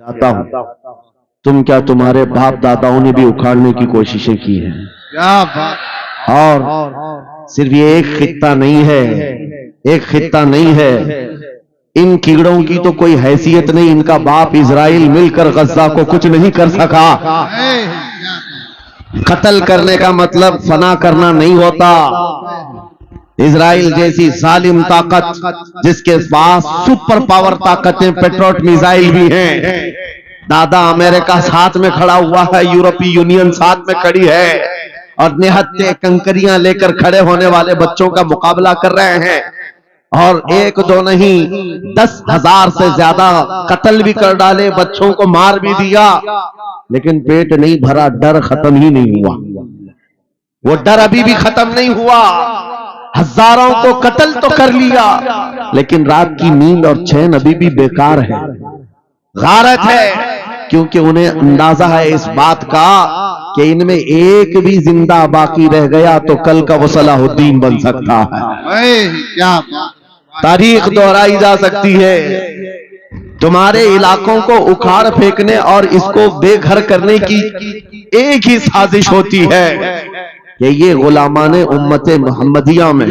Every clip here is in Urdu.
جاتا ہوں، تم کیا تمہارے باپ داداؤں نے بھی اکھاڑنے کی کوششیں کی ہیں؟ اور صرف یہ ایک خطہ نہیں ہے، ایک خطہ نہیں ہے، ان کیڑوں کی تو کوئی حیثیت نہیں، ان کا باپ اسرائیل مل کر غزہ کو کچھ نہیں کر سکا۔ قتل کرنے کا مطلب فنا کرنا نہیں ہوتا۔ اسرائیل جیسی ظالم طاقت جس کے پاس سپر پاور طاقتیں پیٹروٹ میزائل بھی ہیں، دادا امریکہ ساتھ میں کھڑا ہوا ہے، یورپی یونین ساتھ میں کھڑی ہے، اور نہتے کنکریاں لے کر کھڑے ہونے والے بچوں کا مقابلہ کر رہے ہیں، اور ایک دو نہیں 10,000 سے زیادہ قتل بھی کر ڈالے، بچوں کو مار بھی دیا، لیکن پیٹ نہیں بھرا، ڈر ختم ہی نہیں ہوا۔ وہ ڈر ابھی بھی ختم نہیں ہوا۔ ہزاروں کو قتل تو کر لیا، لیکن رات کی نیند اور چین ابھی بھی بیکار ہے، غارت ہے، کیونکہ انہیں اندازہ ہے اس بات کا کہ ان میں ایک بھی زندہ باقی رہ گیا تو کل کا وہ صلاح الدین بن سکتا ہے، تاریخ دہرائی جا سکتی ہے۔ تمہارے علاقوں کو اکھاڑ پھینکنے اور اس کو بے گھر کرنے کی ایک ہی سازش ہوتی ہے کہ یہ غلامان امت محمدیہ میں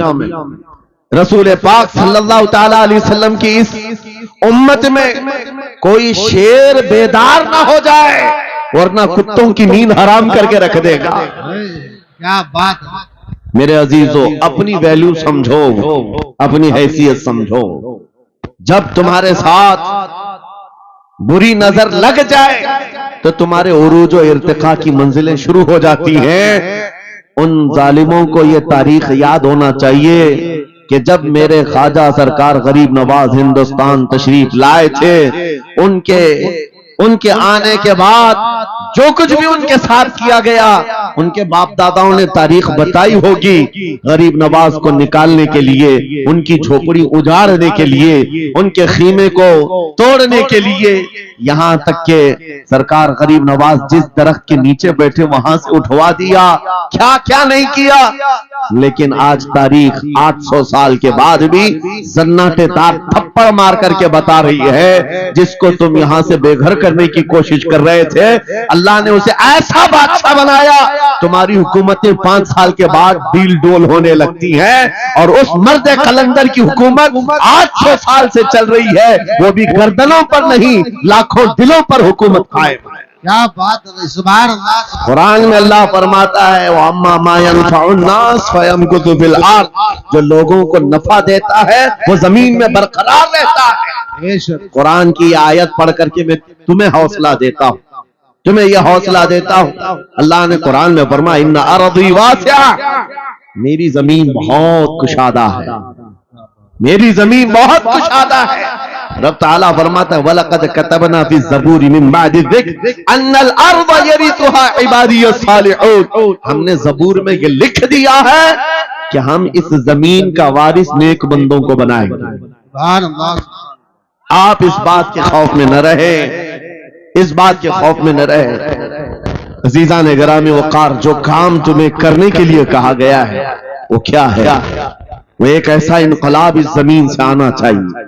رسول پاک صلی اللہ تعالی علیہ وسلم کی اس امت میں کوئی شیر بیدار نہ ہو جائے، ورنہ کتوں کی نیند حرام کر کے رکھ دے گا۔ کیا بات ہے میرے عزیزو، اپنی ویلیو سمجھو، اپنی حیثیت سمجھو۔ جب تمہارے ساتھ بری نظر لگ جائے تو تمہارے عروج و ارتقاء کی منزلیں شروع ہو جاتی ہیں۔ ان ظالموں کو یہ تاریخ یاد ہونا چاہیے کہ جب میرے خواجہ سرکار غریب نواز ہندوستان تشریف لائے تھے، ان کے آنے کے بعد جو کچھ بھی ان کے ساتھ کیا گیا، ان کے باپ داداؤں نے تاریخ بتائی ہوگی۔ غریب نواز کو نکالنے کے لیے، ان کی جھوپڑی اجاڑنے کے لیے، ان کے خیمے کو توڑنے کے لیے، یہاں تک کہ سرکار غریب نواز جس درخت کے نیچے بیٹھے وہاں سے اٹھوا دیا، کیا کیا نہیں کیا۔ لیکن آج تاریخ 800 سال کے بعد بھی زناٹے دار تھپڑ مار کر کے بتا رہی ہے، جس کو تم یہاں سے بے گھر کرنے کی کوشش کر رہے تھے، اللہ نے اسے ایسا بادشاہ بنایا، تمہاری حکومتیں 5 سال کے بعد ڈیل ڈول ہونے لگتی ہیں، اور اس مرد قلندر کی حکومت 800 سال سے چل رہی ہے، وہ بھی گردنوں پر نہیں لاکھوں دلوں پر حکومت قائم ہے۔ کیا بات ہے، سبحان اللہ۔ قرآن میں اللہ فرماتا ہے وَأَمَّا مَا يَنْفَعُ النَّاسَ فَيَمْكُثُ فِي الْأَرْضِ، جو لوگوں کو نفع دیتا ہے وہ زمین میں برقرار رہتا ہے۔ قرآن کی آیت پڑھ کر کے میں تمہیں حوصلہ دیتا ہوں، تمہیں یہ حوصلہ دیتا ہوں۔ اللہ نے قرآن میں فرمایا اِنَّ أَرْضِي وَاسِعَةٌ، میری زمین بہت کشادہ ہے، میری زمین بہت کشادہ ہے۔ رب تعالیٰ فرماتا ہے وَلَقَدْ كَتَبْنَا فِي الزَّبُورِ مِن بَعْدِ الذِّكْرِ أَنَّ الْأَرْضَ يَرِثُهَا عِبَادِيَ الصَّالِحُونَ، ہم نے زبور میں یہ لکھ دیا ہے کہ ہم اس زمین کا وارث نیک بندوں کو بنائیں گے۔ سبحان اللہ۔ آپ اس بات کے خوف میں نہ رہے، اس بات کے خوف میں نہ رہے۔ عزیزان گرامی وقار، جو کام تمہیں کرنے کے لیے کہا گیا ہے وہ کیا ہے؟ وہ ایک ایسا انقلاب اس زمین سے آنا چاہیے،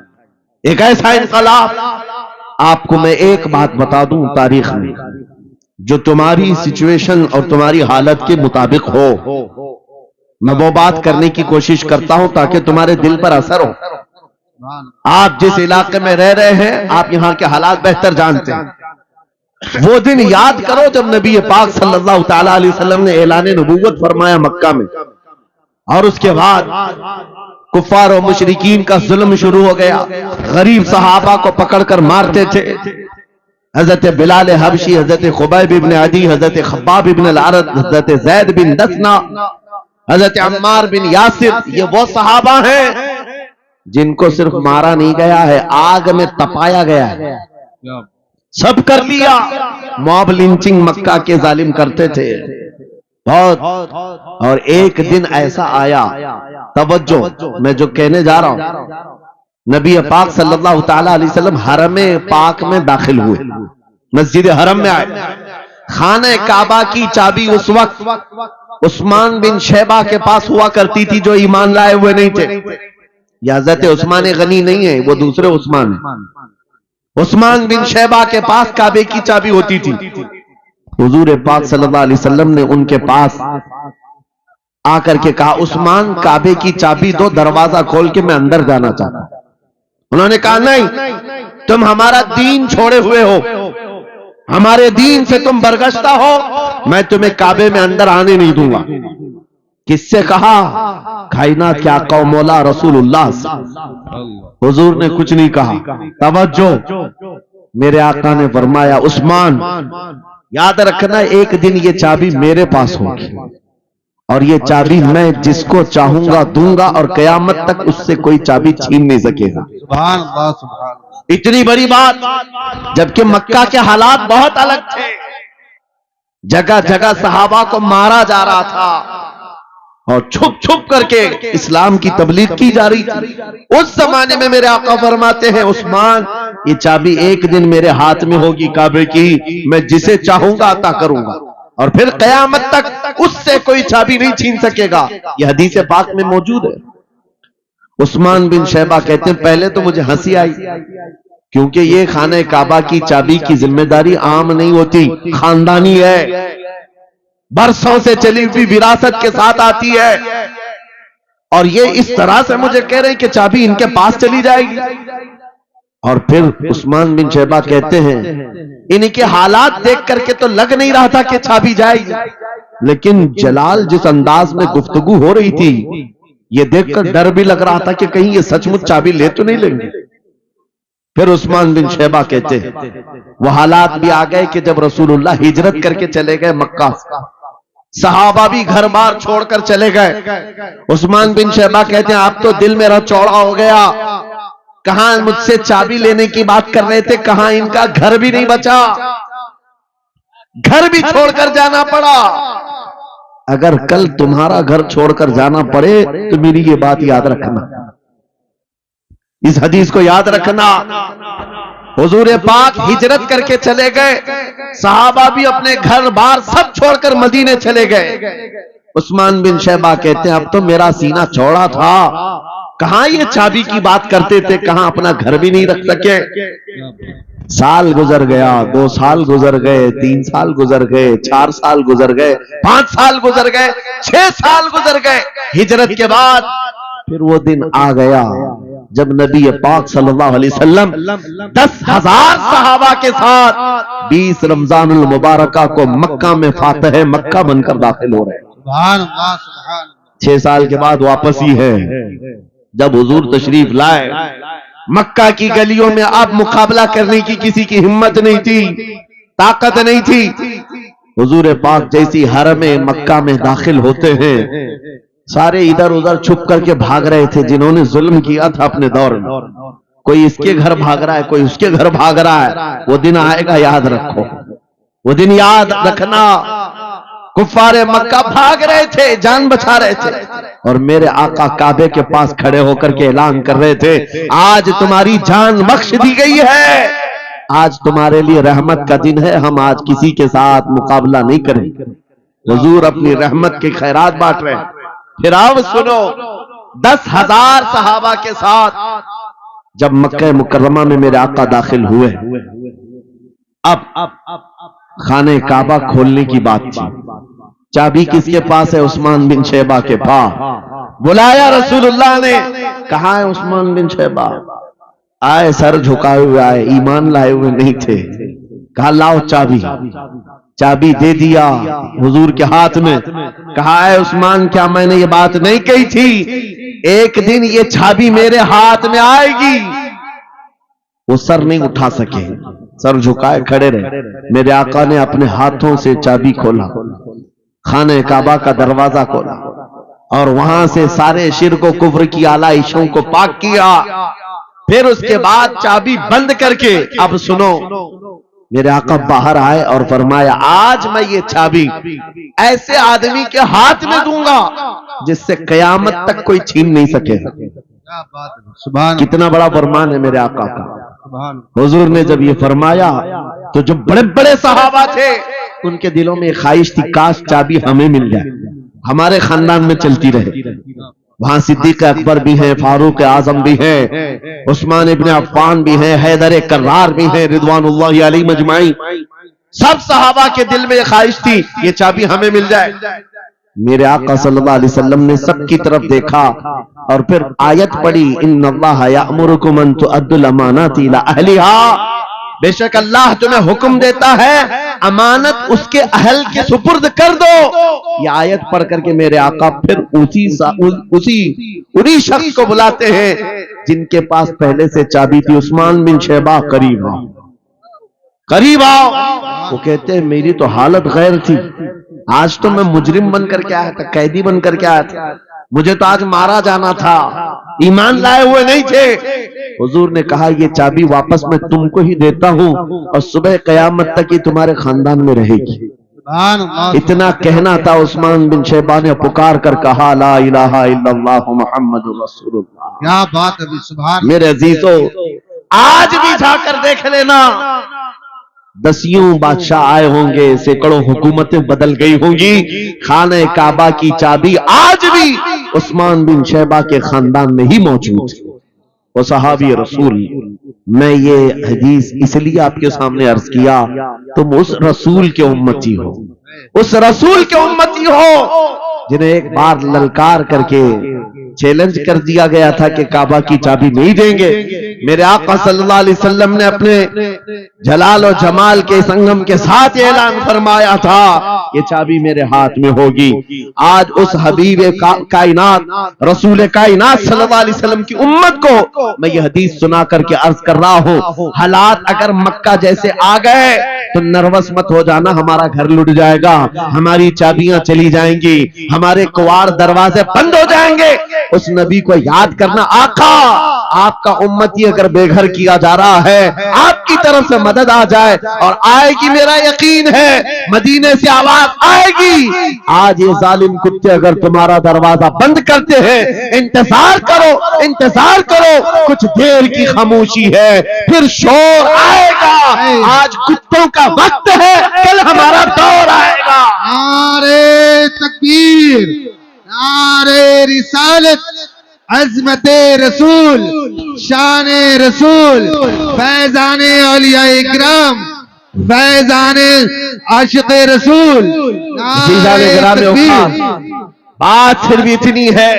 ایک ایسا انقلاب۔ آپ کو میں ایک بات بتا دوں تاریخ میں، جو تمہاری سچویشن اور تمہاری حالت کے مطابق ہو، میں وہ بات کرنے کی کوشش کرتا ہوں تاکہ تمہارے دل پر اثر ہو۔ آپ جس علاقے میں رہ رہے ہیں، آپ یہاں کے حالات بہتر جانتے ہیں۔ وہ دن یاد کرو جب نبی پاک صلی اللہ تعالی علیہ وسلم نے اعلان نبوت فرمایا مکہ میں، اور اس کے بعد کفار و مشرکین کا ظلم شروع ہو گیا، غریب صحابہ کو پکڑ کر مارتے تھے۔ حضرت بلال حبشی، حضرت خبیب ابن عدی، حضرت خباب ابن الارد، حضرت زید بن دسنا، حضرت عمار بن یاسر، یہ وہ صحابہ ہیں جن کو صرف مارا نہیں گیا ہے، آگ میں تپایا گیا ہے، سب کر لیا۔ موب لنچنگ مکہ کے ظالم کرتے تھے بہت، اور ایک دن ایسا آیا، توجہ میں جو کہنے جا رہا ہوں، نبی پاک صلی اللہ تعالی علیہ وسلم حرم پاک میں داخل ہوئے، مسجد حرم میں آئے۔ خانہ کعبہ کی چابی اس وقت عثمان بن شیبہ کے پاس ہوا کرتی تھی، جو ایمان لائے ہوئے نہیں تھے۔ یہ حضرت عثمان غنی نہیں ہے، وہ دوسرے عثمان ہیں۔ عثمان بن شیبہ کے پاس کعبے کی چابی ہوتی تھی. حضور پاک صلی اللہ علیہ وسلم نے ان کے پاس آ کر کے کہا عثمان کعبے کی چابی دو, دروازہ کھول کے میں اندر جانا چاہتا ہوں. انہوں نے کہا نہیں, تم ہمارا دین چھوڑے ہوئے ہو, ہمارے دین سے تم برگشتہ ہو, میں تمہیں کعبے میں اندر آنے نہیں دوں گا. کس سے کہا؟ کائنات کے آقا و مولا رسول اللہ. حضور نے کچھ نہیں کہا. توجہ, میرے آقا نے فرمایا عثمان یاد رکھنا ایک دن یہ چابی میرے پاس ہوگی اور یہ چابی میں جس کو چاہوں گا دوں گا اور قیامت تک اس سے کوئی چابی چھین نہیں سکے گا. سبحان اللہ سبحان اللہ. اتنی بڑی بات, جبکہ مکہ کے حالات بہت الگ تھے. جگہ جگہ صحابہ کو مارا جا رہا تھا اور چھپ چھپ کر کے اسلام کی تبلیغ کی جا رہی تھی. اس زمانے میں میرے آقا فرماتے ہیں عثمان یہ چابی ایک دن میرے ہاتھ میں ہوگی کعبے کی, میں جسے چاہوں گا عطا کروں گا اور پھر قیامت تک اس سے کوئی چابی نہیں چھین سکے گا. یہ حدیث پاک میں موجود ہے. عثمان بن شیبہ کہتے ہیں پہلے تو مجھے ہنسی آئی کیونکہ یہ خانہ کعبہ کی چابی کی ذمہ داری عام نہیں ہوتی, خاندانی ہے, برسوں سے چلی ہوئی وراثت کے ساتھ آتی ہے. اور یہ اس طرح سے مجھے کہہ رہے ہیں کہ چابی ان کے پاس چلی جائے گی. اور پھر عثمان بن شیبہ کہتے ہیں ان کے حالات دیکھ کر کے تو لگ نہیں رہا تھا کہ چابی جائے گی, لیکن جلال جس انداز میں گفتگو ہو رہی تھی یہ دیکھ کر ڈر بھی لگ رہا تھا کہ کہیں یہ سچ مچ چابی لے تو نہیں لیں گے. پھر عثمان بن شیبہ کہتے ہیں وہ حالات بھی آ گئے کہ جب رسول اللہ ہجرت کر کے چلے گئے مکہ, صحابہ بھی گھر بار چھوڑ کر چلے گئے. عثمان بن شیبہ کہتے ہیں آپ تو دل میرا چوڑا ہو گیا, کہاں مجھ سے چابی لینے کی بات کر رہے تھے, کہاں ان کا گھر بھی نہیں بچا, گھر بھی چھوڑ کر جانا پڑا. اگر کل تمہارا گھر چھوڑ کر جانا پڑے تو میری یہ بات یاد رکھنا, اس حدیث کو یاد رکھنا. حضور پاک ہجرت کر کے چلے گئے, صحابہ بھی اپنے گھر بار سب چھوڑ کر مدینے چلے گئے. عثمان بن شیبہ کہتے ہیں اب تو میرا سینہ چوڑا تھا, کہاں یہ چابی کی بات کرتے تھے, کہاں اپنا گھر بھی نہیں رکھ سکے. سال گزر گیا, 2 سال گزر گئے, 3 سال گزر گئے, 4 سال گزر گئے, 5 سال گزر گئے, 6 سال گزر گئے. ہجرت کے بعد پھر وہ دن آ گیا جب نبی پاک صلی اللہ علیہ وسلم 10,000 صحابہ کے ساتھ 20 رمضان المبارکہ کو مکہ میں فاتح مکہ بن کر داخل ہو رہے ہیں. سبحان اللہ سبحان اللہ. 6 سال کے بعد واپس ہی ہے. جب حضور تشریف لائے مکہ کی گلیوں میں اب مقابلہ کرنے کی کسی کی ہمت نہیں تھی, طاقت نہیں تھی. حضور پاک جیسی حرم مکہ میں داخل ہوتے ہیں سارے ادھر ادھر چھپ کر کے بھاگ رہے تھے جنہوں نے ظلم کیا تھا اپنے دور میں. کوئی اس کے گھر بھاگ رہا ہے, کوئی اس کے گھر بھاگ رہا ہے. وہ دن آئے گا, یاد رکھو, وہ دن یاد رکھنا. کفار مکہ بھاگ رہے تھے, جان بچا رہے تھے, اور میرے آقا کعبے کے پاس کھڑے ہو کر کے اعلان کر رہے تھے آج تمہاری جان بخش دی گئی ہے, آج تمہارے لیے رحمت کا دن ہے, ہم آج کسی کے ساتھ مقابلہ نہیں کریں. حضور اپنی رحمت کے خیرات بانٹ رہے ہیں. پھر آپ سنو 10,000 صحابہ کے ساتھ جب مکہ مکرمہ میں میرے آقا داخل ہوئے, اب خانہ کعبہ کھولنے کی بات تھی. چابی کس کے پاس ہے؟ عثمان بن شیبہ کے پاس. بلایا رسول اللہ نے, کہاں ہے عثمان بن شیبہ؟ آئے سر جھکائے ہوئے آئے, ایمان لائے ہوئے نہیں تھے. کہا لاؤ چابی. چابی دے دیا حضور کے ہاتھ میں. کہا اے عثمان کیا میں نے یہ بات نہیں کہی تھی ایک دن یہ چابی میرے ہاتھ میں آئے گی؟ وہ سر نہیں اٹھا سکے, سر جھکائے کھڑے رہے. میرے آقا نے اپنے ہاتھوں سے چابی کھولا, خانہ کعبہ کا دروازہ کھولا اور وہاں سے سارے شرک و کفر کی آلائشوں کو پاک کیا. پھر اس کے بعد چابی بند کر کے اب سنو میرے آقا باہر آئے اور فرمایا آج میں یہ چابی ایسے آدمی کے ہاتھ میں دوں گا جس سے قیامت تک کوئی چھین نہیں سکے. کتنا بڑا فرمان ہے میرے آقا کا. حضور نے جب یہ فرمایا تو جو بڑے بڑے صحابہ تھے ان کے دلوں میں خواہش تھی کاش چابی ہمیں مل جائے, ہمارے خاندان میں چلتی رہے. وہاں صدیق اکبر بھی ہیں، فاروق اعظم بھی ہیں، عثمان ابن عفان بھی ہیں، حیدر کرار بھی ہیں، رضوان اللہ علیہ مجمعین۔ سب صحابہ کے دل میں یہ خواہش تھی یہ چابی ہمیں مل جائے۔ میرے آقا صلی اللہ علیہ وسلم نے سب کی طرف دیکھا اور پھر آیت پڑھی، ان اللہ یأمرکم ان تؤدوا الامانات الی اہلھا، بے شک اللہ تمہیں حکم دیتا ہے امانت اس کے اہل کے سپرد کر دو۔ یہ آیت پڑھ کر کے میرے آقا پھر انہی شخص کو بلاتے ہیں جن کے پاس پہلے سے چابی تھی، عثمان بن شیبہ، قریب آؤ قریب آؤ۔ وہ کہتے ہیں میری تو حالت غیر تھی، آج تو میں مجرم بن کر کے آیا تھا، قیدی بن کر کے آیا تھا، مجھے تو آج مارا جانا تھا، ایمان لائے ہوئے نہیں تھے۔ حضور نے کہا یہ چابی واپس میں تم کو ہی دیتا ہوں اور صبح قیامت تک یہ تمہارے خاندان میں رہے گی۔ اتنا کہنا تھا، عثمان بن شیبہ نے پکار کر کہا لا الہ الا اللہ محمد رسول اللہ۔ کیا بات ہے سبحان۔ میرے عزیزو آج بھی جا کر دیکھ لینا، دسیوں بادشاہ آئے ہوں گے، سینکڑوں حکومتیں بدل گئی ہوں گی، خانہ کعبہ کی چابی آج بھی عثمان بن شیبہ کے خاندان میں ہی موجود ہے۔ وہ صحابی رسول، میں یہ حدیث اس لیے آپ کے سامنے عرض کیا، تم اس رسول کے امتی ہو، اس رسول کے امتی ہو جنہیں ایک بار للکار کر کے چیلنج کر دیا گیا تھا کہ کعبہ کی چابی نہیں دیں گے۔ میرے آقا صلی اللہ علیہ وسلم نے اپنے جلال و جمال کے سنگم کے ساتھ اعلان فرمایا تھا یہ چابی میرے ہاتھ میں ہوگی۔ آج اس حبیب کائنات رسول کائنات صلی اللہ علیہ وسلم کی امت کو میں یہ حدیث سنا کر کے عرض کر رہا ہوں، حالات اگر مکہ جیسے آ گئے تو نروس مت ہو جانا، ہمارا گھر لٹ جائے گا، ہماری چابیاں چلی جائیں گی، ہمارے کواڑ دروازے بند ہو جائیں گے۔ اس نبی کو یاد کرنا، آقا آپ کا امتی اگر بے گھر کیا جا رہا ہے، آپ کی طرف سے مدد آ جائے اور آئے گی، میرا یقین ہے مدینے سے آواز آئے گی۔ آج یہ ظالم کتے اگر تمہارا دروازہ بند کرتے ہیں، انتظار کرو انتظار کرو، کچھ دیر کی خاموشی ہے پھر شور آئے گا۔ آج کتوں کا وقت ہے، کل ہمارا دور آئے گا۔ نعرے تکبیر، نعرے رسالت، عظمت رسول، شان رسول، فیضان اولیاء اکرام، فیضان عاشق رسول۔ بات صرف اتنی ہے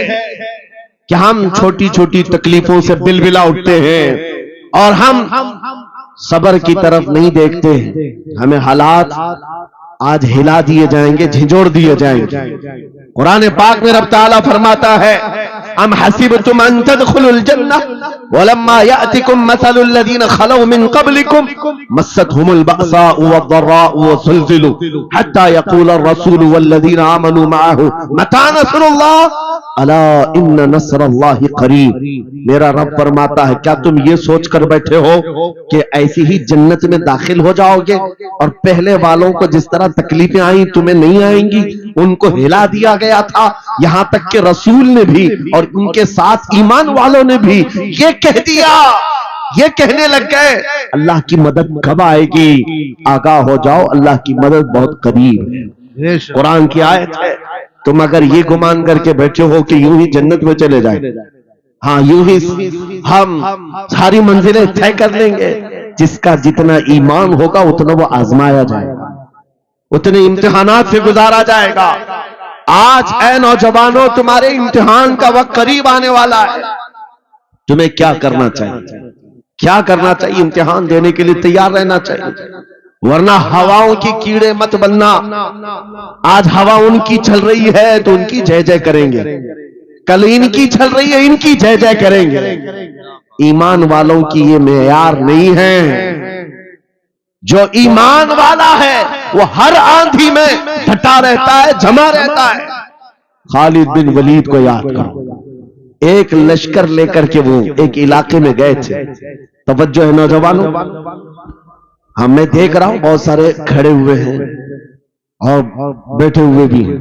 کہ ہم چھوٹی چھوٹی تکلیفوں سے بلبلا اٹھتے ہیں اور ہم صبر کی طرف نہیں دیکھتے، ہمیں حالات آج ہلا دیے جائیں گے، جھنجھوڑ دیے جائیں گے۔ قرآن پاک میں رب تعالیٰ فرماتا ہے ام حسبتم ان تدخلوا الجنہ ولما یأتکم مثل الذین خلوا من قبلکم مستهم البأساء والضراء وزلزلوا حتى يقول الرسول والذین آمنوا معه متى نصر اللہ الا ان نصر اللہ قریب۔ میرا رب فرماتا ہے کیا تم یہ سوچ کر بیٹھے ہو کہ ایسی ہی جنت میں داخل ہو جاؤ گے اور پہلے والوں کو جس طرح تکلیفیں آئیں تمہیں نہیں آئیں گی؟ ان کو ہلا دیا گیا تھا، یہاں تک کہ رسول نے بھی اور ان کے ساتھ ایمان والوں نے بھی یہ کہہ دیا، یہ کہنے لگ گئے اللہ کی مدد کب آئے گی؟ آگاہ ہو جاؤ اللہ کی مدد بہت قریب ہے۔ قرآن کی آیت ہے، تم اگر یہ گمان کر کے بیٹھے ہو کہ یوں ہی جنت میں چلے جائیں، ہاں یوں ہی ہم ساری منزلیں طے کر لیں گے، جس کا جتنا ایمان ہوگا اتنا وہ آزمایا جائے گا، اتنے امتحانات سے گزارا جائے گا۔ آج اے نوجوانوں تمہارے امتحان کا وقت قریب آنے والا ہے، تمہیں کیا کرنا چاہیے؟ کیا کرنا چاہیے؟ امتحان دینے کے لیے تیار رہنا چاہیے، ورنہ ہواؤں کی کیڑے مت بننا۔ آج ہوا ان کی چل رہی ہے تو ان کی جے جے کریں گے، کل ان کی چل رہی ہے ان کی جے جے کریں گے۔ ایمان والوں کی یہ معیار نہیں ہے۔ جو ایمان والا ہے وہ ہر آندھی میں ڈٹا رہتا ہے، جمع رہتا ہے۔ خالد بن ولید کو یاد کرو، ایک لشکر لے کر کے وہ ایک علاقے میں گئے تھے۔ توجہ ہے نوجوانوں، میں دیکھ رہا ہوں بہت سارے کھڑے ہوئے ہیں اور بیٹھے ہوئے بھی ہیں،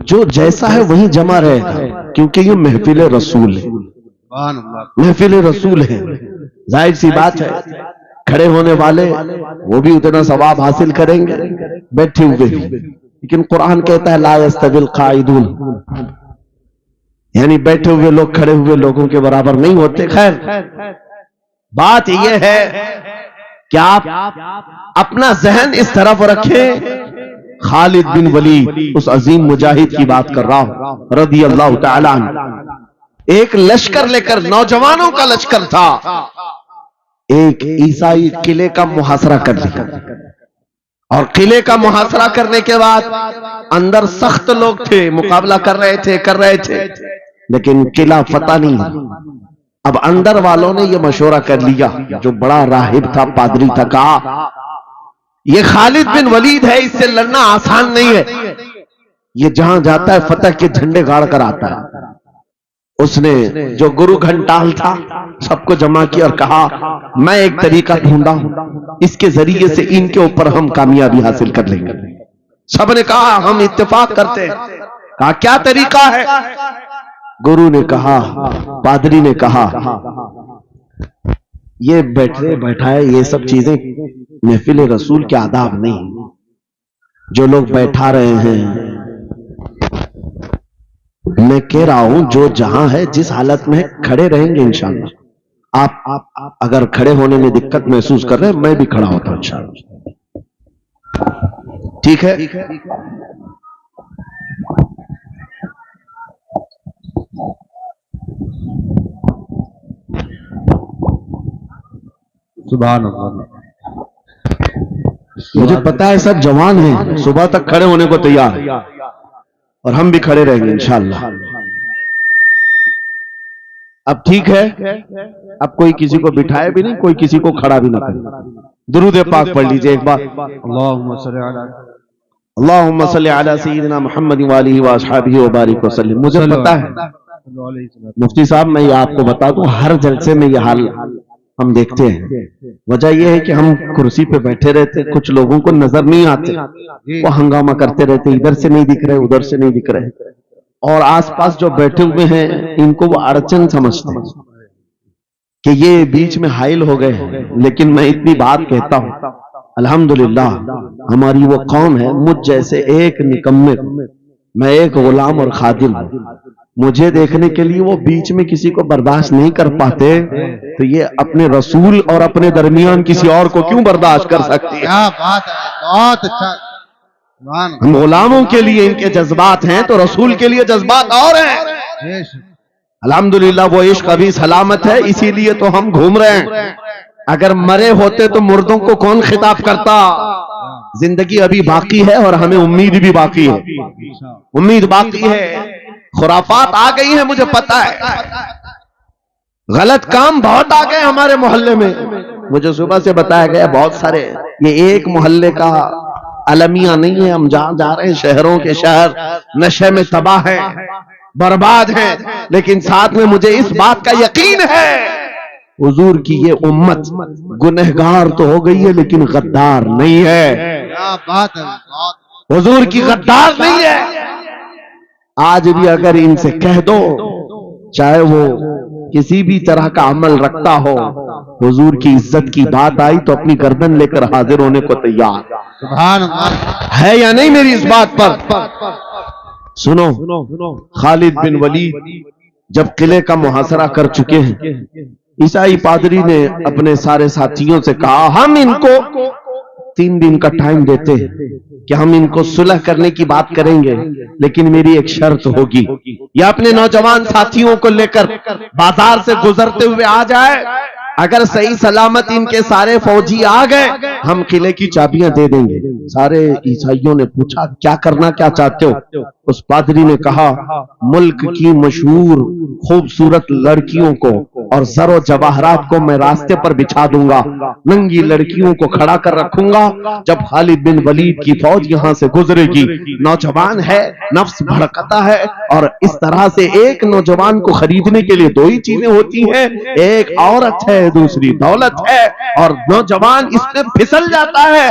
جو جیسا ہے وہیں جمع رہے گا، کیونکہ یہ محفل رسول ہے، محفل رسول ہے۔ ظاہر سی بات ہے کھڑے ہونے والے وہ بھی اتنا ثواب حاصل کریں گے، بیٹھے ہوئے بھی۔ لیکن قرآن کہتا ہے لا یستوی القاعدون، یعنی بیٹھے ہوئے لوگ کھڑے ہوئے لوگوں کے برابر نہیں ہوتے. خیر بات یہ ہے کہ آپ اپنا ذہن اس طرف رکھیں. خالد بن ولید اس عظیم مجاہد کی بات کر رہا ہوں رضی اللہ تعالی عنہ. ایک لشکر لے کر، نوجوانوں کا لشکر تھا، ایک عیسائی قلعے کا محاصرہ کر لیا. اور قلعے کا محاصرہ کرنے کے بعد اندر سخت لوگ تھے، مقابلہ کر رہے تھے لیکن قلعہ فتح نہیں. اب اندر والوں نے یہ مشورہ کر لیا، جو بڑا راہب تھا، پادری تھا، کہا یہ خالد بن ولید ہے، اس سے لڑنا آسان نہیں ہے، یہ جہاں جاتا ہے فتح کے جھنڈے گاڑ کر آتا ہے. اس نے جو گرو گھنٹال تھا سب کو جمع کیا اور کہا میں ایک طریقہ ڈھونڈا ہوں، اس کے ذریعے سے ان کے اوپر ہم کامیابی حاصل کر لیں گے. سب نے کہا ہم اتفاق کرتے ہیں. کہا کیا طریقہ ہے؟ گرو نے کہا، پادری نے کہا یہ بیٹھائے یہ سب چیزیں محفل رسول کے آداب نہیں. جو لوگ بیٹھا رہے ہیں، میں کہہ رہا ہوں جو جہاں ہے جس حالت میں کھڑے رہیں گے انشاءاللہ. آپ اگر کھڑے ہونے میں دقت محسوس کر رہے ہیں، میں بھی کھڑا ہوتا ہوں انشاءاللہ. ٹھیک ہے؟ سبحان اللہ. مجھے پتا ہے سب جوان ہیں، صبح تک کھڑے ہونے کو تیار ہیں اور ہم بھی کھڑے رہیں گے انشاءاللہ. اب ٹھیک ہے، اب کوئی کسی کو بٹھائے بھی نہیں، کوئی کسی کو کھڑا بھی نہ کرے. درود پاک پڑھ لیجئے ایک بار. اللہم صلی علی سیدنا محمد وآلہ واصحابہ وبارک وسلم. مجھے پتا ہے مفتی صاحب، میں یہ آپ کو بتا دوں، ہر جلسے میں یہ حال ہم دیکھتے ہیں. وجہ یہ ہے کہ ہم کرسی پہ بیٹھے رہتے، کچھ لوگوں کو نظر نہیں آتے، وہ ہنگامہ کرتے رہتے، ادھر سے نہیں دکھ رہے، ادھر سے نہیں دکھ رہے، اور آس پاس جو بیٹھے ہوئے ہیں ان کو وہ اڑچن سمجھتے ہیں کہ یہ بیچ میں حائل ہو گئے ہیں. لیکن میں اتنی بات کہتا ہوں، الحمدللہ ہماری وہ قوم ہے، مجھ جیسے ایک نکمے، میں ایک غلام اور خادم ہوں، مجھے دیکھنے کے لیے وہ بیچ میں کسی کو برداشت نہیں کر پاتے، تو یہ اپنے رسول اور اپنے درمیان کسی اور کو کیوں برداشت کر سکتی ہے؟ کیا بات ہے، بہت اچھا. ہم غلاموں کے لیے ان کے جذبات ہیں تو رسول کے لیے جذبات اور ہیں. الحمدللہ وہ عشق ابھی سلامت ہے، اسی لیے تو ہم گھوم رہے ہیں. اگر مرے ہوتے تو مردوں کو کون خطاب کرتا؟ زندگی ابھی باقی ہے اور ہمیں امید بھی باقی ہے، امید باقی ہے. خرافات آ گئی ہیں، مجھے پتا ہے، غلط کام بہت آ گئے ہمارے محلے میں. مجھے صبح سے بتایا گیا بہت سارے، یہ ایک محلے کا المیہ نہیں ہے، ہم جہاں جا رہے ہیں شہروں کے شہر نشے میں تباہ ہیں، برباد ہیں. لیکن ساتھ میں مجھے اس بات کا یقین ہے حضور کی یہ امت گنہگار تو ہو گئی ہے لیکن غدار نہیں ہے. کیا بات ہے، حضور کی غدار نہیں ہے. آج بھی اگر ان سے کہہ دو، چاہے وہ کسی بھی طرح کا عمل رکھتا ہو، حضور کی عزت کی بات آئی تو اپنی گردن لے کر حاضر ہونے کو تیار سبحان اللہ ہے یا نہیں میری اس بات پر؟ سنو، خالد بن ولید جب قلعے کا محاصرہ کر چکے ہیں، عیسائی پادری نے اپنے سارے ساتھیوں سے کہا ہم ان کو 3 دن کا ٹائم دیتے ہیں کہ ہم ان کو صلح کرنے کی بات کریں گے، لیکن میری ایک شرط ہوگی، یا اپنے نوجوان ساتھیوں کو لے کر بازار سے گزرتے ہوئے آ جائے، اگر صحیح سلامت ان کے سارے فوجی آ گئے ہم قلعے کی چابیاں دے دیں گے. سارے عیسائیوں نے پوچھا کیا کرنا کیا چاہتے ہو؟ اس پادری نے کہا ملک کی مشہور خوبصورت لڑکیوں کو اور زر و جواہرات کو میں راستے پر بچھا دوں گا، ننگی لڑکیوں کو کھڑا کر رکھوں گا، جب خالد بن ولید کی فوج یہاں سے گزرے گی، نوجوان ہے، نفس بھڑکتا ہے، اور اس طرح سے ایک نوجوان کو خریدنے کے لیے 2 ہی چیزیں ہوتی ہیں، ایک عورت ہے، دوسری دولت ہے، اور نوجوان اس میں پھسل جاتا ہے.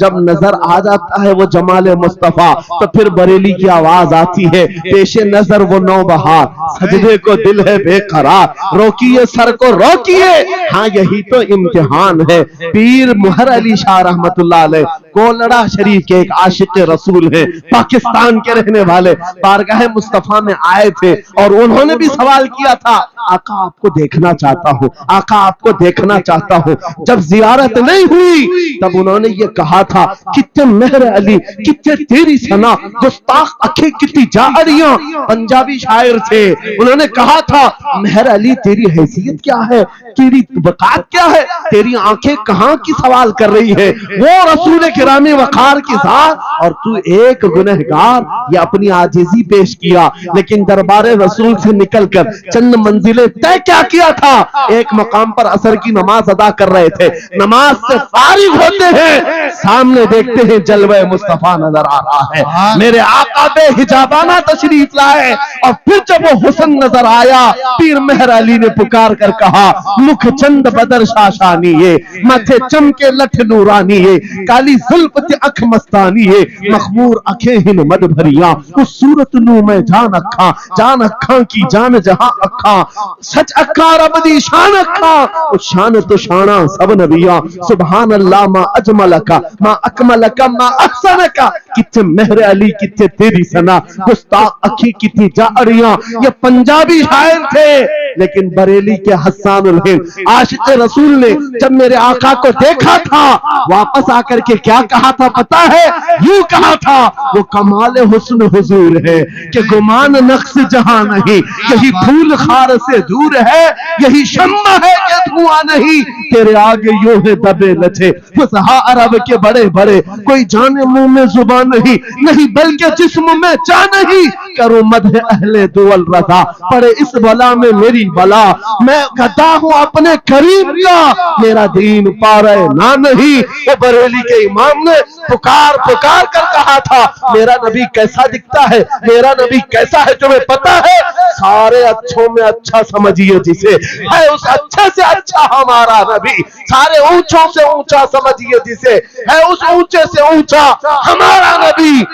جب نظر آ جاتا ہے وہ جمال مصطفیٰ تو پھر بریلی کی آواز آتی ہے، پیش نظر وہ نوبہار، سجدے کو دل ہے بے قرار، روکیے سر کو روکیے، ہاں یہی تو امتحان ہے۔ پیر مہر علی شاہ رحمت اللہ علیہ کولڑا شریف کے ایک عاشق رسول ہیں، پاکستان کے رہنے والے، بارگاہ مصطفیٰ میں آئے تھے اور انہوں نے بھی سوال کیا تھا، آقا آپ کو دیکھنا چاہتا ہوں، آقا آپ کو دیکھنا چاہتا ہوں۔ جب زیارت نہیں ہوئی تب انہوں نے یہ کہا تھا، کتنے مہر علی کتنے تیری ثنا، گستاخ اکھیں کتنی جاہریاں، پنجابی شاعر تھے، انہوں نے کہا تھا مہر علی تیری حیثیت کیا ہے، تیری وقار کیا ہے، تیری آنکھیں کہاں کی سوال کر رہی ہے، وہ رسول گرامی وقار کی ذات اور تو ایک گنہگار۔ یہ اپنی عاجزی پیش کیا، لیکن دربار رسول سے نکل کر چند منزلیں طے کیا تھا، ایک مقام پر عصر کی نماز ادا کر رہے تھے، نماز سے فارغ ہوتے ہیں، سامنے دیکھتے ہیں جلوہ مصطفیٰ نظر آ رہا ہے، میرے آقا بے حجابانہ تشریف لائے، اور پھر جب وہ حسن نظر آیا پیر مہر علی نے پکار کر کہا، مکھ چند بدر شاشانی ہے، ماتھے چمکے لٹھ نورانی ہے، کالی زلف تے اکھ مستانی ہے، مخمور اکھیں ہن مد بھریاں، اس صورت نو میں جان اکھاں کی جان جہاں اکھاں، سچ اکھاں رب دی شان اکھاں، اس شان تو شانہ سب نبیاں، سبحان اللہ ما اجملکا ما اکملکا ما احسنکا، کتنے مہر علی کتنے تیری ثنا، گستاخ اکھی کتنی جاہریاں۔ یہ پنجابی شاعر تھے، لیکن بریلی کے حسان الہند عاشق رسول نے جب میرے آقا کو دیکھا تھا واپس آ کر کے کیا کہا تھا پتا ہے؟ یوں کہا تھا، وہ کمال حسن حضور ہے کہ گمان نقص جہاں نہیں، یہی پھول خار سے دور ہے، یہی شمع ہے کہ دھواں نہیں، تیرے آگے یوں ہے دبے لچے فصحا عرب کے بڑے بڑے، کوئی جانے منہ میں زبان نہیں بلکہ جسم میں جان نہیں، کرو مدح اہل دول رضا، پڑے اس بلا میں میری بلا، میں گدا ہوں اپنے کریم کا، میرا دین پارے نہ نہیں۔ وہ بریلی کے امام نے پکار کر کہا تھا، میرا نبی کیسا دکھتا ہے، میرا نبی کیسا ہے، تمہیں پتا ہے؟ سارے اچھوں میں اچھا سمجھیے جسے، ہے اس اچھے سے اچھا ہمارا نبی، سارے اونچوں سے اونچا سمجھیے جسے، ہے اس اونچے سے اونچا ہمارا نبی۔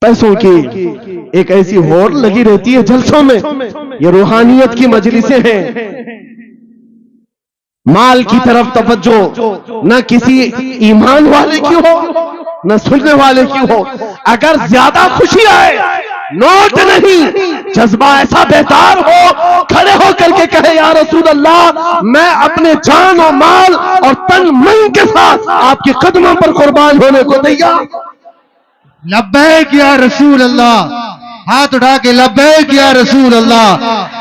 پیسوں کی ایک ایسی ہوڑ لگی رہتی ہے جلسوں میں، یہ روحانیت کی مجلسیں ہیں، مال کی طرف توجہ نہ کسی ایمان والے کی ہو نہ سننے والے کی ہو، اگر زیادہ خوشی آئے نوٹ نہیں، جذبہ ایسا بیدار ہو، کھڑے ہو کر کے کہے یا رسول اللہ میں اپنے جان و مال اور تن من کے ساتھ آپ کے قدموں پر قربان ہونے کو تیار۔ لبیک یا رسول اللہ، ہاتھ اٹھا کے لبیک یا رسول اللہ،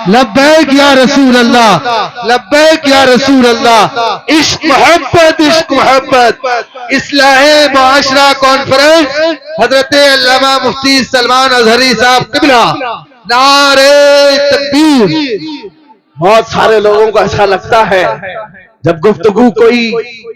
لبیک یا رسول اللہ، لبیک یا رسول اللہ۔ عشق محبت اصلاح معاشرہ کانفرنس، حضرت علامہ مفتی سلمان اظہری صاحب قبلہ، نعرہ تکبیر۔ بہت سارے لوگوں کو ایسا لگتا ہے جب گفتگو کوئی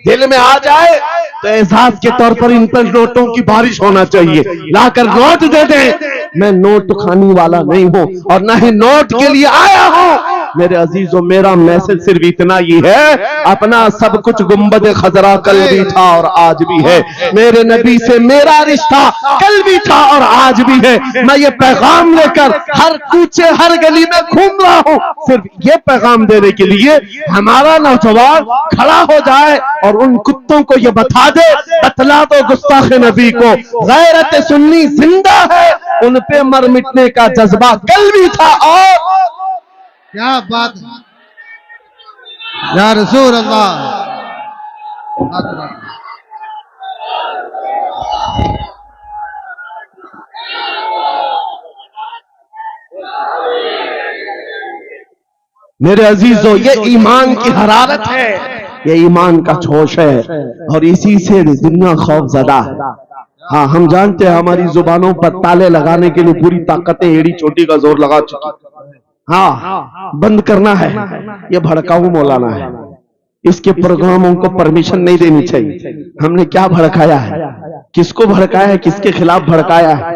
دل میں آ جائے تو اعزاز کے طور پر ان پر نوٹوں کی بارش ہونا چاہیے، لا کر نوٹ دے دیں۔ میں نوٹ کھانے والا نہیں ہوں اور نہ ہی نوٹ کے لیے آیا ہوں میرے عزیزوں، میرا میسج صرف اتنا ہی ہے، اپنا سب کچھ گنبد خضرا کل بھی تھا اور آج بھی ہے، میرے نبی سے میرا رشتہ کل بھی تھا اور آج بھی ہے۔ میں یہ پیغام لے کر ہر کوچے ہر گلی میں گھوم رہا ہوں، صرف یہ پیغام دینے کے لیے ہمارا نوجوان کھڑا ہو جائے اور ان کتوں کو یہ بتا دے، بتلا دو گستاخ نبی کو غیرت سنی زندہ ہے، ان پہ مر مٹنے کا جذبہ کل بھی تھا اور کیا بات ہے یا رسول اللہ۔ میرے عزیزوں، یہ ایمان کی حرارت ہے، یہ ایمان کا جوش ہے، اور اسی سے دنیا خوف زدہ ہے۔ ہاں ہم جانتے ہیں ہماری زبانوں پر تالے لگانے کے لیے پوری طاقتیں ایڑی چوٹی کا زور لگا چکی، ہاں بند کرنا ہے، یہ بھڑکاؤ مولانا ہے، اس کے پروگراموں کو پرمیشن نہیں دینی چاہیے۔ ہم نے کیا بھڑکایا ہے، کس کو بھڑکایا ہے، کس کے خلاف بھڑکایا ہے،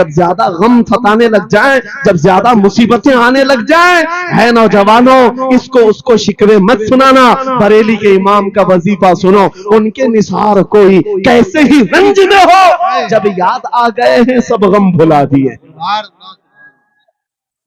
جب زیادہ غم ستانے لگ جائیں، جب زیادہ مصیبتیں آنے لگ جائیں، ہے نوجوانوں اس کو شکوے مت سنانا، بریلی کے امام کا وظیفہ سنو، ان کے نثار کوئی کیسے ہی رنج میں ہو، جب یاد آ گئے ہیں سب غم بھلا دیے،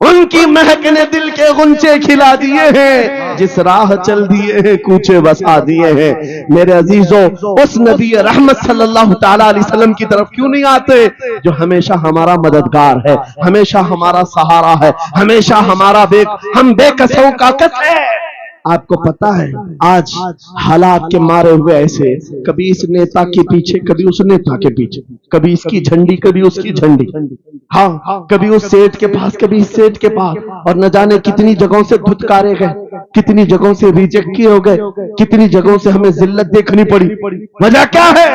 ان کی مہک نے دل کے غنچے کھلا دیے ہیں، جس راہ چل دیے ہیں کوچے بسا دیے ہیں۔ میرے عزیزوں، اس نبی رحمت صلی اللہ تعالی علیہ وسلم کی طرف کیوں نہیں آتے جو ہمیشہ ہمارا مددگار ہے، ہمیشہ ہمارا سہارا ہے، ہمیشہ ہمارا ہم بے کسوں کا کس ہے۔ آپ کو پتا ہے آج حالات کے مارے ہوئے ایسے، کبھی اس نیتا کے پیچھے، کبھی اس نیتا کے پیچھے، کبھی اس کی جھنڈی کبھی اس کی جھنڈی، ہاں کبھی اس سیٹ کے پاس کبھی اس سیٹ کے پاس، اور نہ جانے کتنی جگہوں سے دھتکارے گئے، کتنی جگہوں سے ریجیکٹ کیے ہو گئے، کتنی جگہوں سے ہمیں ذلت دیکھنی پڑی۔ وجہ کیا ہے؟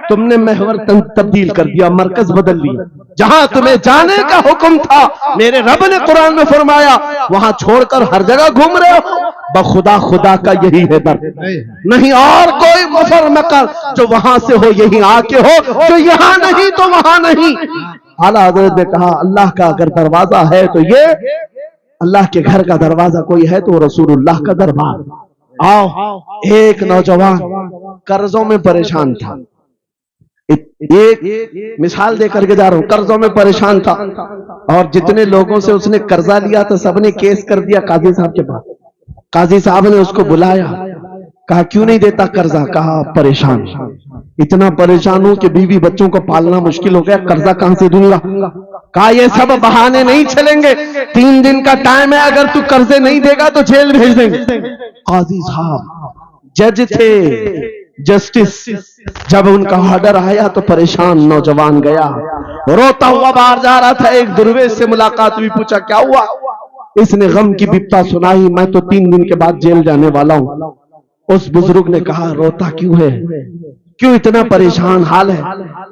تم نے محور تبدیل کر دیا، مرکز بدل لیا، جہاں تمہیں جانے کا حکم تھا میرے رب نے قرآن میں فرمایا وہاں چھوڑ کر ہر جگہ گھوم رہے ہو۔ بخدا خدا کا یہی ہے در، نہیں اور کوئی مفر مکر جو وہاں سے ہو یہی آ کے ہو، جو یہاں نہیں تو وہاں نہیں۔ اعلیٰ حضرت نے کہا اللہ کا اگر دروازہ ہے تو یہ، اللہ کے گھر کا دروازہ کوئی ہے تو رسول اللہ کا دربار۔ آؤ، ایک نوجوان قرضوں میں پریشان تھا، ایک مثال دے کر کے جا رہا ہوں، قرضوں میں پریشان تھا، اور جتنے لوگوں سے اس نے قرضہ لیا تو سب نے کیس کر دیا قاضی صاحب کے پاس۔ قاضی صاحب نے اس کو بلایا، کہا کیوں نہیں دیتا قرضہ؟ کہا پریشان، اتنا پریشان ہوں کہ بیوی بچوں کو پالنا مشکل ہو گیا، قرضہ کہاں سے دوں گا؟ کہا یہ سب بہانے نہیں چلیں گے، 3 دن کا ٹائم ہے، اگر تو قرضے نہیں دے گا تو جیل بھیج دیں گے۔ قاضی صاحب جج تھے، جسٹس، جب ان کا آرڈر آیا تو پریشان نوجوان گیا، روتا ہوا باہر جا رہا تھا، ایک درویش سے ملاقات ہوئی، پوچھا کیا ہوا؟ اس نے غم کی بپتا سنائی، میں تو 3 دن کے بعد جیل جانے والا ہوں۔ اس بزرگ نے کہا روتا کیوں ہے، کیوں اتنا پریشان حال ہے؟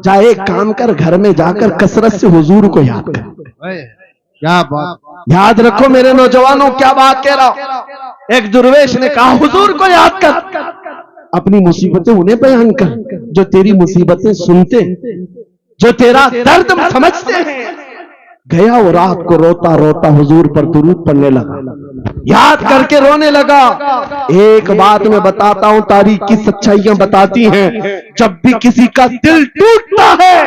جا ایک کام کر، گھر میں جا کر کثرت سے حضور کو یاد کر۔ کیا بات، یاد رکھو میرے نوجوانوں کیا بات کہہ رہا ہوں۔ ایک درویش نے کہا حضور کو یاد کر، اپنی مصیبتیں انہیں بیان کر جو تیری مصیبتیں سنتے، جو تیرا درد سمجھتے ہیں۔ گیا وہ رات کو روتا روتا حضور پر درود پڑھنے لگا، یاد کر کے رونے لگا۔ ایک بات میں بتاتا ہوں، تاریخ کی سچائیاں بتاتی ہیں، جب بھی کسی کا دل ٹوٹتا ہے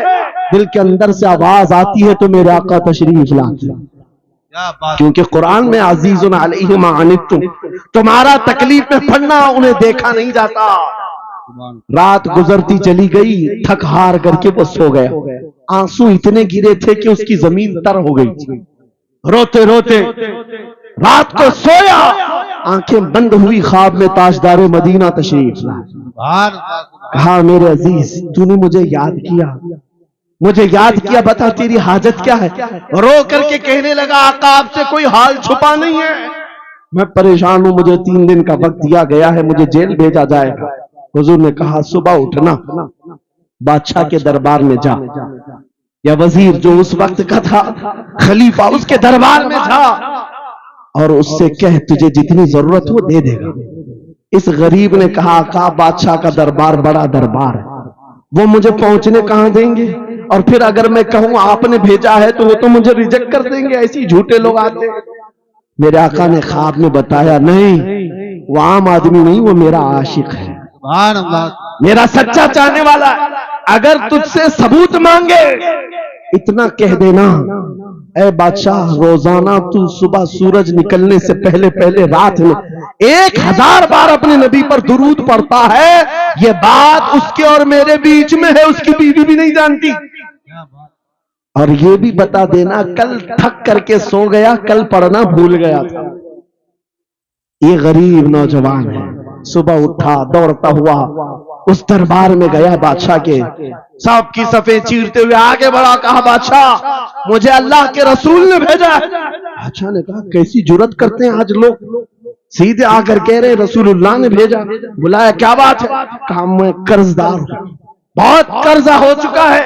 دل کے اندر سے آواز آتی ہے تو میرے آقا تشریف لاتے ہیں، کیونکہ قرآن میں عزیز علیہ ما عنتم، تمہارا تکلیف میں پڑنا انہیں دیکھا نہیں جاتا۔ رات گزرتی چلی گئی، تھک ہار کر کے وہ سو گیا، آنسو اتنے گرے تھے کہ اس کی زمین تر ہو گئی تھی، روتے روتے رات کو سویا، آنکھیں بند ہوئی، خواب میں تاجدار مدینہ تشریف لائے۔ کہا میرے عزیز تو نے مجھے یاد کیا، مجھے یاد کیا، بتا تیری حاجت کیا ہے؟ رو کر کے کہنے لگا آقا آپ سے کوئی حال چھپا نہیں ہے، میں پریشان ہوں، مجھے 3 دن کا وقت دیا گیا ہے، مجھے جیل بھیجا جائے گا۔ حضور نے کہا صبح اٹھنا، بادشاہ کے دربار میں جا، یا وزیر جو اس وقت کا تھا، خلیفہ، اس کے دربار میں جا اور اس سے کہہ تجھے جتنی ضرورت ہو دے دے گا۔ اس غریب نے کہا آقا بادشاہ کا دربار بڑا دربار ہے، وہ مجھے پہنچنے کہاں دیں گے، اور پھر اگر میں کہوں آپ نے بھیجا ہے تو وہ تو مجھے ریجیکٹ کر دیں گے، ایسی جھوٹے لوگ آتے ہیں۔ میرے آقا نے خواب میں بتایا نہیں، وہ عام آدمی نہیں، وہ میرا عاشق ہے، میرا سچا چاہنے والا ہے، اگر تجھ سے ثبوت مانگے اتنا کہہ دینا اے بادشاہ روزانہ تو صبح سورج نکلنے سے پہلے پہلے رات میں 1000 بار اپنے نبی پر درود پڑھتا ہے، یہ بات اس کے اور میرے بیچ میں ہے، اس کی بیوی بھی نہیں جانتی۔ اور یہ بھی بتا دینا کل تھک کر کے سو گیا، کل پڑھنا بھول گیا تھا۔ یہ غریب نوجوان ہے، صبح اٹھا دوڑتا ہوا اس دربار میں گیا، بادشاہ کے سب کی صفیں چیرتے ہوئے آگے بڑھا، کہا بادشاہ مجھے اللہ کے رسول نے بھیجا ہے۔ بادشاہ نے کہا کیسی جرات کرتے ہیں آج لوگ، سیدھے آ کر کہہ رہے رسول اللہ نے بھیجا۔ بلایا کیا بات ہے؟ کہا میں قرض دار ہوں، بہت قرضہ ہو چکا ہے،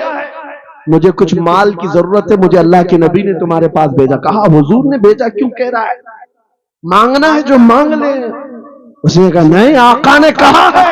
مجھے کچھ مال کی ضرورت ہے، مجھے اللہ کے نبی نے تمہارے پاس بھیجا۔ کہا حضور نے بھیجا، کیوں کہہ رہا ہے؟ مانگنا ہے جو مانگ لے۔ اس نے کہا نہیں، آقا نے کہا ہے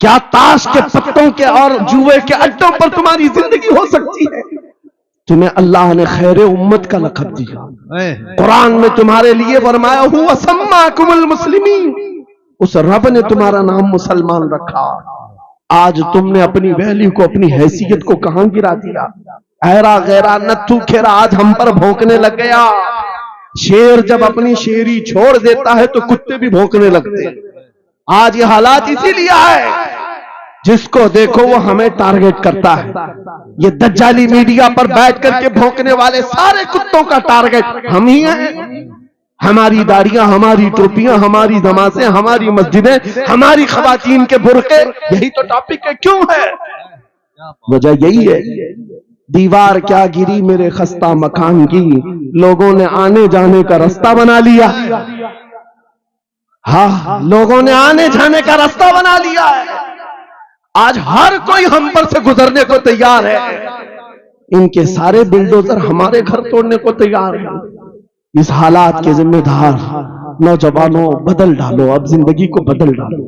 کیا تاش کے پتوں کے اور جوئے کے اڈوں پر تمہاری زندگی ہو سکتی ہے؟ تمہیں اللہ نے خیر امت کا لقب دیا، قرآن میں تمہارے لیے فرمایا ہوا سماکم المسلمین، اس رب نے تمہارا نام مسلمان رکھا۔ آج تم نے اپنی ویلیو کو، اپنی حیثیت کو کہاں گرا دیا؟ ایرا غیرا نتھو کھیرا آج ہم پر بھونکنے لگ گیا۔ شیر جب اپنی شیری چھوڑ دیتا ہے تو کتے بھی بھونکنے لگتے ہیں۔ آج یہ حالات اسی لیے ہے، جس کو دیکھو وہ ہمیں ٹارگٹ کرتا ہے۔ یہ دجالی میڈیا پر بیٹھ کر کے بھونکنے والے سارے کتوں کا ٹارگٹ ہم ہی ہیں۔ ہماری داڑیاں، ہماری ٹوپیاں، ہماری نمازیں، ہماری مسجدیں، ہماری خواتین کے برقعے، یہی تو ٹاپک ہے۔ کیوں ہے؟ وجہ یہی ہے، دیوار کیا گری میرے خستہ مکان کی، لوگوں نے آنے جانے کا رستہ بنا لیا۔ ہاں، لوگوں نے آنے جانے کا رستہ بنا لیا ہے۔ آج ہر کوئی ہم پر سے گزرنے کو تیار ہے۔ ان کے سارے بلڈوزر ہمارے گھر توڑنے کو تیار ہیں۔ اس حالات کے ذمہ دار نوجوانوں، بدل ڈالو، اب زندگی کو بدل ڈالو۔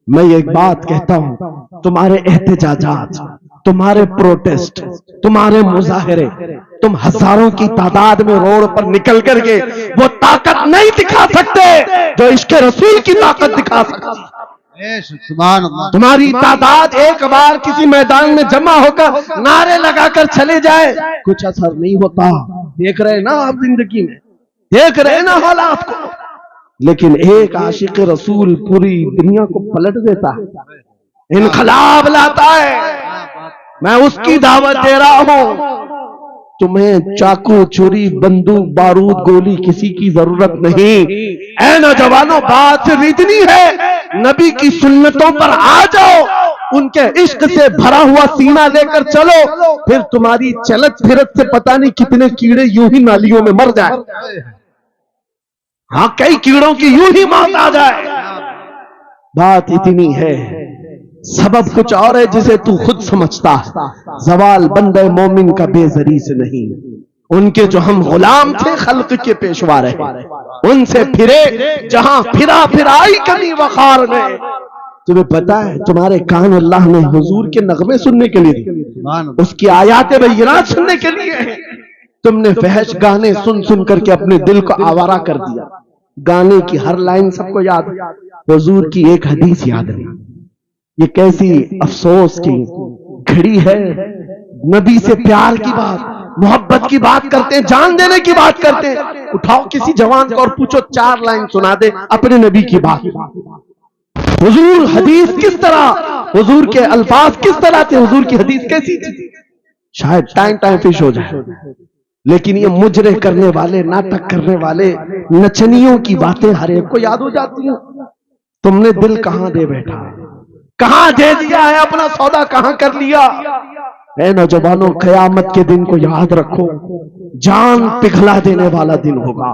میں ایک بات کہتا ہوں، تمہارے احتجاجات، تمہارے پروٹیسٹ، تمہارے مظاہرے، تم ہزاروں کی تعداد میں روڈ پر نکل کر کے وہ طاقت نہیں دکھا سکتے جو عشق رسول کی طاقت دکھا سکتی۔ سبحان اللہ۔ تمہاری تعداد ایک بار کسی میدان میں جمع ہو کر نعرے لگا کر چلے جائے، کچھ اثر نہیں ہوتا۔ دیکھ رہے نا آپ زندگی میں، دیکھ رہے نا حالات کو۔ لیکن ایک عاشق رسول پوری دنیا کو پلٹ دیتا ہے، انقلاب لاتا ہے۔ میں اس کی دعوت دے رہا ہوں۔ تمہیں چاقو، چھری، بندوق، بارود، گولی کسی کی ضرورت نہیں۔ اے نوجوانوں، بات صرف اتنی ہے، نبی کی سنتوں پر آ جاؤ، ان کے عشق سے بھرا ہوا سینہ لے کر چلو، پھر تمہاری چلت پھرت سے پتہ نہیں کتنے کیڑے یوں ہی نالیوں میں مر جائیں۔ ہاں، کئی کیڑوں کی یوں ہی موت آ جائے۔ بات اتنی ہے، سبب کچھ اور ہے جسے تو خود سمجھتا ہے۔ زوال بندے مومن کا بے زری سے نہیں، ان کے جو ہم غلام تھے خلق کے پیشوا رہے، ان سے پھرے جہاں پھرا پھرائی کمی وقار میں۔ تمہیں پتا ہے تمہارے کان اللہ نے حضور کے نغمے سننے کے لیے، اس کی آیات بینات سننے کے لیے۔ تم نے فحش گانے سن سن کر کے اپنے دل کو آوارہ کر دیا۔ گانے کی ہر لائن سب کو یاد ہے، حضور کی ایک حدیث یاد نہیں۔ یہ کیسی افسوس کی گھڑی ہے، نبی سے پیار کی بات، محبت کی بات کرتے ہیں، جان دینے کی بات کرتے ہیں۔ اٹھاؤ کسی جوان کو اور پوچھو 4 لائن سنا دے اپنے نبی کی بات۔ حضور حدیث کس طرح، حضور کے الفاظ کس طرح تھے، حضور کی حدیث کیسی تھی؟ شاید ٹائم فش ہو جائے۔ لیکن یہ مجرے کرنے والے، ناٹک کرنے والے، نچنیوں کی باتیں ہر ایک کو یاد ہو جاتی ہیں۔ تم نے دل کہاں دے بیٹھا، کہاں دے دیا ہے، اپنا سودا کہاں کر لیا؟ اے نوجوانوں، قیامت کے دن کو یاد رکھو، جان پگھلا دینے والا دن ہوگا۔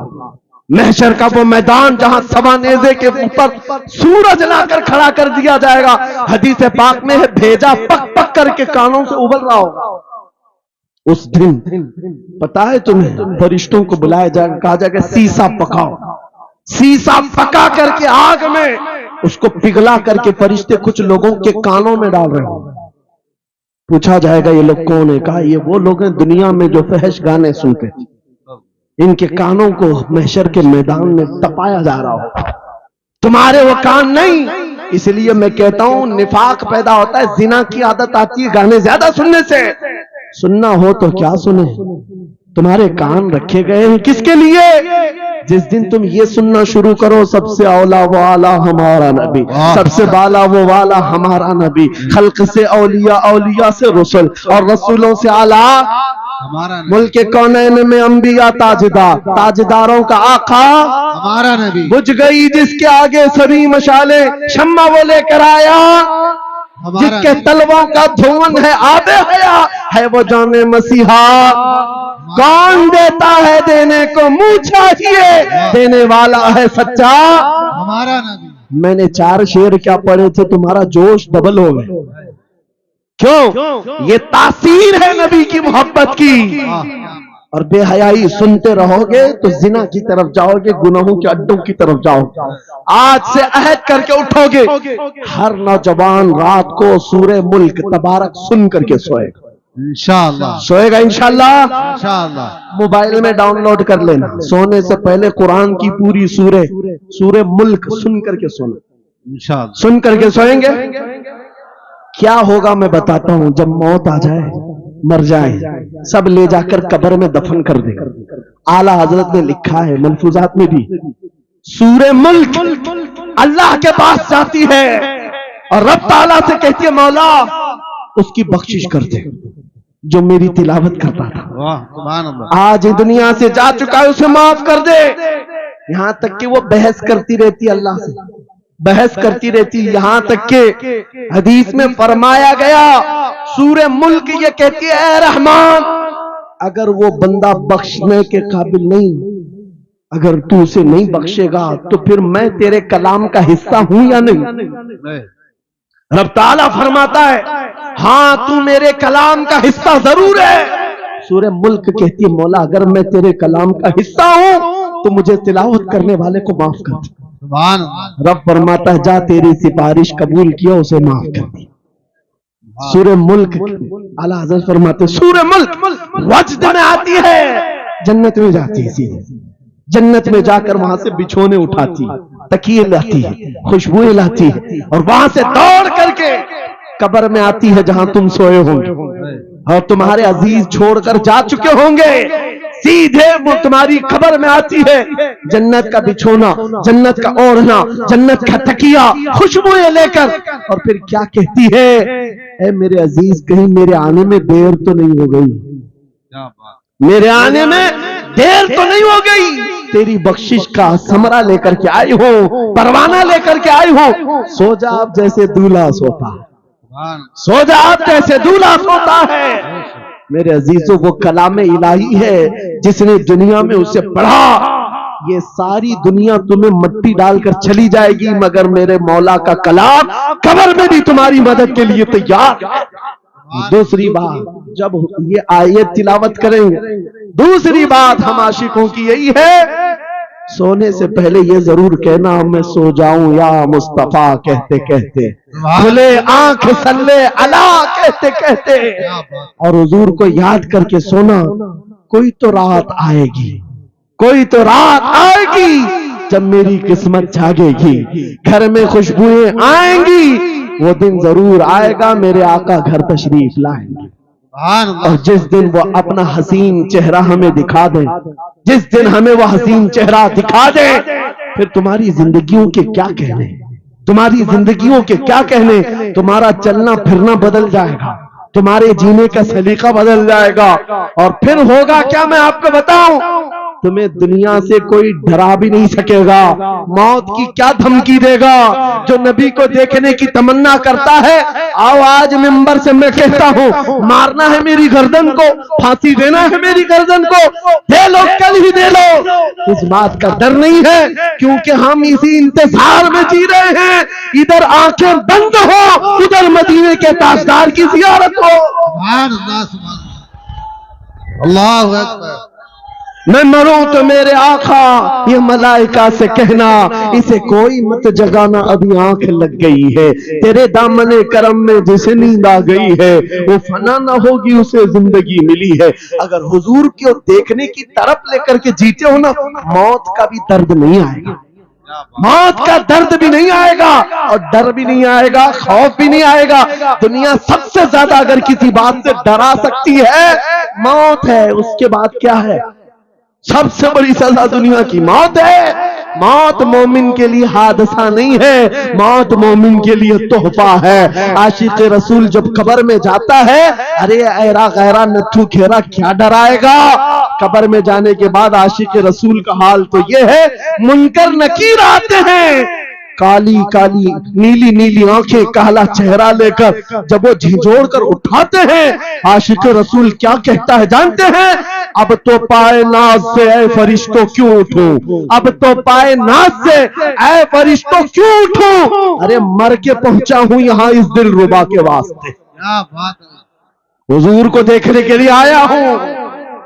محشر کا وہ میدان جہاں سوا نیزے کے اوپر سورج لا کر کھڑا کر دیا جائے گا۔ حدیث پاک میں ہے بھیجا پک پک کر کے کانوں سے ابل رہا ہوگا۔ اس دن پتا ہے تمہیں، فرشتوں کو بلایا جائے گا، کہا جائے گا سیسا پکاؤ۔ سیسا پکا کر کے آگ میں اس کو پگھلا کر کے فرشتے کچھ لوگوں کے کانوں میں ڈال رہے ہوں۔ پوچھا جائے گا یہ لوگ کون ہے؟ کہا یہ وہ لوگ ہیں دنیا میں جو فحش گانے سنتے تھے، ان کے کانوں کو محشر کے میدان میں تپایا جا رہا ہو۔ تمہارے وہ کان نہیں، اس لیے میں کہتا ہوں نفاق پیدا ہوتا ہے، زنا کی عادت آتی ہے گانے زیادہ سننے سے۔ سننا ہو تو کیا سنیں، تمہارے کان رکھے گئے ہیں کس کے لیے؟ جس دن تم یہ سننا شروع کرو سب سے اولا و اعلیٰ ہمارا نبی، سب سے بالا و والا ہمارا نبی، خلق سے اولیاء، اولیاء سے رسول، اور رسولوں سے اعلیٰ ملک کونین میں انبیاء تاجدار، تاجداروں کا آقا ہمارا نبی، بجھ گئی جس کے آگے سبھی مشالیں، شمع وہ لے کر آیا جس کے تلووں کا دھون ہے آب حیا، ہے وہ جان مسیحا۔ کون دیتا ہے دینے کو منہ چاہیے، دینے والا ہے سچا ہمارا نبی۔ میں نے 4 شعر کیا پڑھے تھے، تمہارا جوش ڈبل ہو گئے۔ کیوں؟ یہ تاثیر ہے نبی کی محبت کی۔ اور بے حیائی سنتے رہو گے تو زنا کی طرف جاؤ گے, گناہوں کے اڈوں کی طرف جاؤ گے. آج سے عہد کر کے اٹھو گے, ہر نوجوان رات کو سورہ ملک تبارک سن کر کے سوئے گا. انشاءاللہ سوئے گا انشاءاللہ. انشاءاللہ. موبائل میں ڈاؤن لوڈ کر لینا, سونے سے پہلے قرآن کی پوری سورہ ملک سن کر کے سونا. انشاءاللہ. سن کر کے سوئیں گے. کیا ہوگا میں بتاتا ہوں. جب موت آ جائے, مر جائیں, سب لے جا کر قبر میں دفن کر دیں. اعلیٰ حضرت نے لکھا ہے ملفوظات میں بھی, سورہ ملک اللہ کے پاس جاتی ہے اور رب تعالیٰ سے کہتی ہے مولا اس کی بخشش کر دے جو میری تلاوت کرتا تھا, واہ سبحان اللہ. آج دنیا سے جا چکا ہے, اسے معاف کر دے. یہاں تک کہ وہ بحث کرتی رہتی اللہ سے, بحث کرتی رہتی, یہاں تک کہ حدیث میں فرمایا گیا سورہ ملک یہ کہتی ہے اے رحمان اگر وہ بندہ بخشنے کے قابل نہیں, اگر تو اسے نہیں بخشے گا تو پھر میں تیرے کلام کا حصہ ہوں یا نہیں. رب تعالیٰ فرماتا ہے ہاں تو میرے کلام کا حصہ ضرور ہے. سورہ ملک کہتی ہے مولا اگر میں تیرے کلام کا حصہ ہوں تو مجھے تلاوت کرنے والے کو معاف کر دے. سبحان اللہ. رب فرماتا ہے جا تیری سفارش قبول کیا, اسے معاف کر دی. سورہ ملک اعلیٰ حضرت فرماتے سورہ ملک وجد میں آتی ہے, جنت میں جاتی ہے, جنت میں جا کر وہاں سے بچھونے اٹھاتی, تکیے لاتی ہے, خوشبوئیں لاتی ہے, اور وہاں سے دوڑ کر کے قبر میں آتی ہے جہاں تم سوئے ہوں گے اور تمہارے عزیز چھوڑ کر جا چکے ہوں گے. سیدھے وہ تمہاری قبر میں آتی ہے, جنت کا بچھونا, جنت کا اوڑھنا, جنت کا تکیہ, خوشبوئیں لے کر, اور پھر کیا کہتی ہے اے میرے عزیز کہیں میرے آنے میں دیر تو نہیں ہو گئی, میرے آنے میں دیر تو نہیں ہو گئی, تیری بخشش کا ثمرہ لے کر کے آئی ہوں, پروانہ لے کر کے آئی ہوں. سو جا آپ جیسے دولہا سوتا, سو جا آپ جیسے دولہا سوتا ہے. میرے عزیزوں وہ کلام الہی ہے جس نے دنیا میں اسے پڑھا. یہ ساری دنیا تمہیں مٹی ڈال کر چلی جائے گی مگر میرے مولا کا کلام قبر میں بھی تمہاری مدد کے لیے تیار ہے. دوسری بات جب یہ آیت تلاوت کریں گے, دوسری بات ہم عاشقوں کی یہی ہے سونے سے پہلے یہ ضرور کہنا میں سو جاؤں یا مصطفیٰ کہتے کہتے, کھلے آنکھ صلی اللہ کہتے کہتے, اور حضور کو یاد کر کے سونا. کوئی تو رات آئے گی, کوئی تو رات آئے گی جب میری قسمت جاگے گی, گھر میں خوشبوئیں آئیں گی, وہ دن ضرور آئے گا میرے آقا گھر تشریف لائیں گے. اور جس دن وہ اپنا حسین چہرہ ہمیں دکھا دیں, جس دن ہمیں وہ حسین چہرہ دکھا دیں, پھر تمہاری زندگیوں کے کیا کہنے, تمہاری زندگیوں کے کیا کہنے. تمہارا چلنا پھرنا بدل جائے گا, تمہارے جینے کا سلیقہ بدل جائے گا, اور پھر ہوگا کیا میں آپ کو بتاؤں, تمہیں دنیا سے کوئی ڈرا بھی نہیں سکے گا. موت کی کیا دھمکی دے گا. جو نبی کو دیکھنے کی تمنا کرتا ہے, آؤ آج منبر سے میں کہتا ہوں مارنا ہے میری گردن کو, پھانسی دینا ہے میری گردن کو, دے لو کل ہی دے لو. اس بات کا ڈر نہیں ہے کیونکہ ہم اسی انتظار میں جی رہے ہیں, ادھر آنکھیں بند ہو ادھر مدینے کے تاجدار کی زیارت ہو. سبحان اللہ سبحان اللہ. اللہ اکبر. میں مروں تو میرے آقا یہ ملائکہ سے کہنا اسے کوئی مت جگانا ابھی آنکھ لگ گئی ہے. تیرے دامن کرم میں جسے نیند آ گئی ہے وہ فنا نہ ہوگی اسے زندگی ملی ہے. اگر حضور کو دیکھنے کی طرف لے کر کے جیتے ہو نا, موت کا بھی درد نہیں آئے گا, موت کا درد بھی نہیں آئے گا, اور ڈر بھی نہیں آئے گا, خوف بھی نہیں آئے گا. دنیا سب سے زیادہ اگر کسی بات سے ڈرا سکتی ہے موت ہے, اس کے بعد کیا ہے؟ سب سے بڑی سزا دنیا کی موت ہے. موت مومن کے لیے حادثہ نہیں ہے, موت مومن کے لیے تحفہ ہے. عاشق رسول جب قبر میں جاتا ہے, ارے ایرا غیرہ نتھو کھیرا کیا ڈرائے گا. قبر میں جانے کے بعد عاشق رسول کا حال تو یہ ہے, منکر نکیر آتے ہیں, کالی کالی نیلی نیلی آنکھیں, کالا چہرہ لے کر جب وہ جھنجھوڑ کر اٹھاتے ہیں, عاشق رسول کیا کہتا ہے جانتے ہیں؟ اب تو پائے ناز سے اے فرشتوں کیوں اٹھوں, اب تو پائے ناز سے اے فرشتوں کیوں اٹھوں. ارے مر کے پہنچا ہوں یہاں اس دل ربا کے واسطے, کیا بات ہے. حضور کو دیکھنے کے لیے آیا ہوں,